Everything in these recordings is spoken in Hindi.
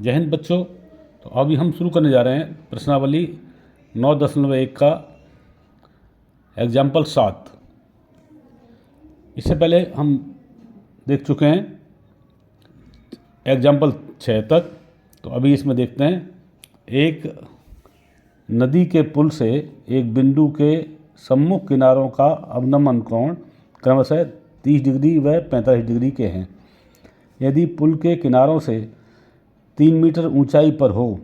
जय हिंद बच्चों। तो अभी हम शुरू करने जा रहे हैं प्रश्नावली 9.1 का एग्जाम्पल 7। इससे पहले हम देख चुके हैं एग्जाम्पल 6 तक। तो अभी इसमें देखते हैं, एक नदी के पुल से एक बिंदु के सम्मुख किनारों का अवनमन कोण क्रमशः 30 डिग्री व 45 डिग्री के हैं। यदि पुल के किनारों से 3 मीटर ऊंचाई पर हो,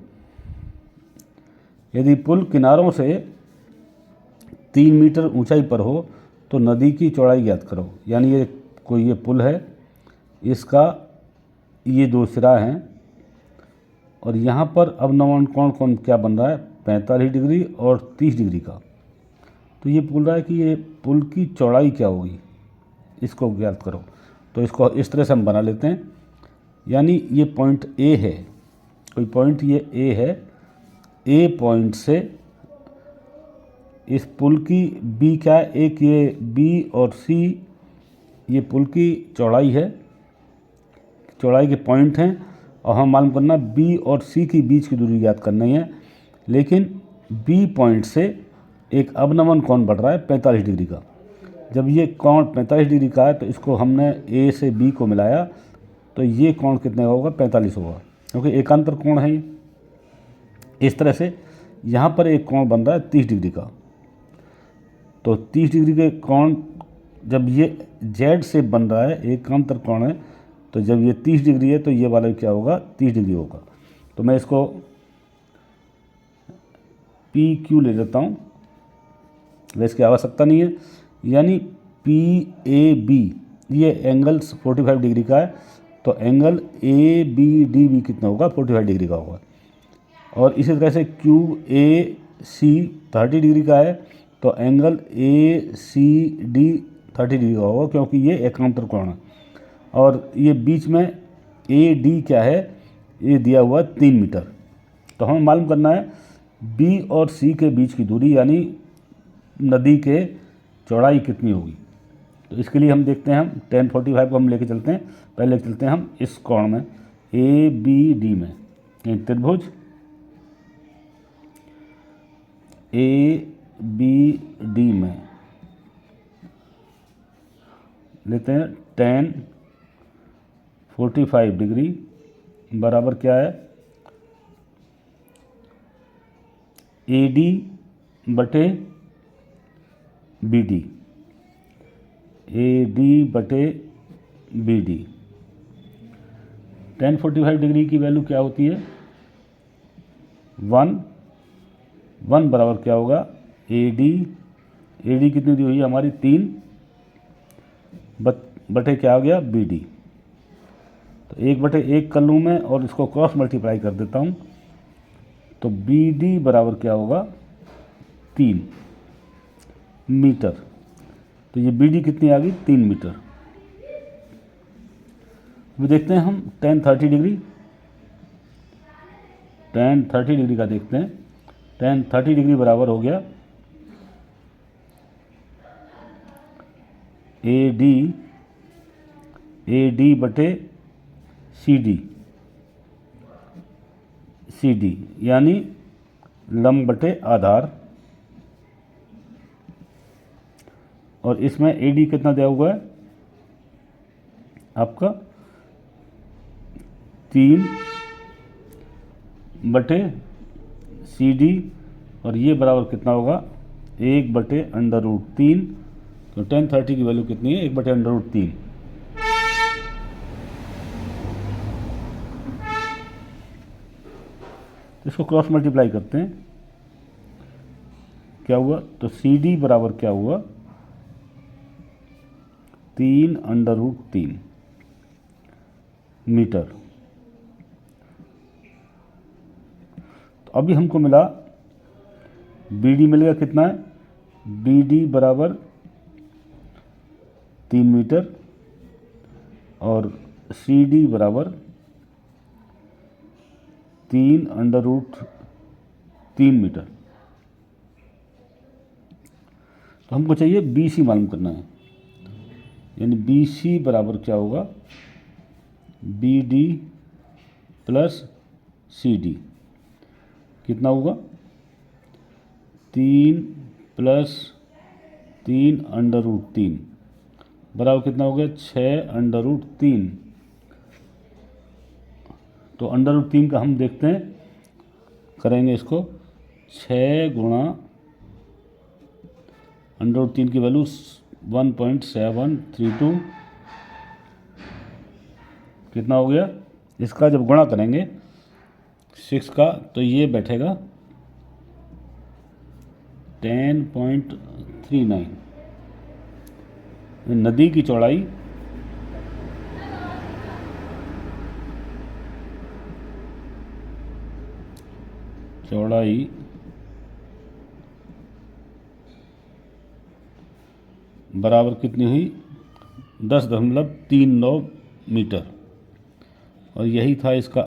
यदि पुल किनारों से 3 मीटर ऊंचाई पर हो तो नदी की चौड़ाई ज्ञात करो। यानी ये पुल है, इसका ये दो सिरा हैं और यहाँ पर अवनमन कोण क्या बन रहा है, 45 डिग्री और 30 डिग्री का। तो ये बोल रहा है कि ये पुल की चौड़ाई क्या होगी, इसको ज्ञात करो। तो इसको इस तरह से हम बना लेते हैं। यानी ये पॉइंट ए है, कोई पॉइंट ये ए है, ए पॉइंट से इस पुल की बी क्या है, एक ये बी और सी ये पुल की चौड़ाई है, चौड़ाई के पॉइंट हैं और हम मालूम करना बी और सी की बीच की दूरी ज्ञात करनी है। लेकिन बी पॉइंट से एक अवनमन कोण बढ़ रहा है 45 डिग्री का। जब ये कोण 45 डिग्री का है तो इसको हमने ए से बी को मिलाया तो ये कोण कितने होगा, 45 होगा, क्योंकि एकांतर कोण है ये। इस तरह से यहाँ पर एक कोण बन रहा है 30 डिग्री का। तो 30 डिग्री के कोण जब ये जेड से बन रहा है, एकांतर कोण है, तो जब ये 30 डिग्री है तो ये वाला क्या होगा, 30 डिग्री होगा। तो मैं इसको पी क्यू ले लेता हूँ, वैसे की आवश्यकता नहीं है। यानी पी ए बी ये एंगल 45 डिग्री का है, तो एंगल ए बी डी भी कितना होगा, 45 डिग्री का होगा। और इसी तरह से क्यू ए सी 30 डिग्री का है, तो angle A C D 30 degree का होगा, क्योंकि ये एकांतर कोण है। और ये बीच में ए डी क्या है, ये दिया हुआ 3 मीटर। तो हमें मालूम करना है बी और सी के बीच की दूरी, यानी नदी के चौड़ाई कितनी होगी। तो इसके लिए हम देखते हैं, हम tan 45 को हम लेके चलते हैं। पहले लेके चलते हैं हम इस कोण में ए बी डी में, त्रिभुज ए बी डी में लेते हैं tan 45 डिग्री बराबर क्या है, ए डी बटे बी डी, ए डी बटे बी डी। tan 45 डिग्री की वैल्यू क्या होती है, 1 बराबर क्या होगा, ए डी कितनी दी हुई है हमारी, 3 बटे क्या हो गया, बी डी। तो 1/1 कर लूँ मैं और इसको क्रॉस मल्टीप्लाई कर देता हूँ, तो बी डी बराबर क्या होगा, 3 मीटर। तो ये बी डी कितनी आ गई, 3 मीटर। अभी देखते हैं हम tan 30 डिग्री, tan 30 डिग्री का देखते हैं। tan 30 डिग्री बराबर हो गया ए डी बटे सी डी यानी लंब बटे आधार। और इसमें ए डी कितना दिया हुआ है आपका, 3 बटे सी डी, और ये बराबर कितना होगा, 1/√3। तो tan 30 की वैल्यू कितनी है, 1/√3। इसको क्रॉस मल्टीप्लाई करते हैं, क्या हुआ, तो सी डी बराबर क्या हुआ, 3/√3 मीटर। तो अभी हमको मिला बी डी मिल गया, कितना है, बी डी बराबर 3 मीटर और सी डी बराबर 3/√3 मीटर। तो हमको चाहिए बी सी मालूम करना है, यानी बी सी बराबर क्या होगा, बी डी प्लस CD कितना होगा 3 + 3 √3 बराबर कितना हो गया 6 √3। तो √3 का हम देखते हैं, करेंगे इसको 6 गुणा √3 की वैल्यू 1.732 कितना हो गया। इसका जब गुणा करेंगे 6 का तो ये बैठेगा 10.39। नदी की चौड़ाई बराबर कितनी हुई 10.39 मीटर, और यही था इसका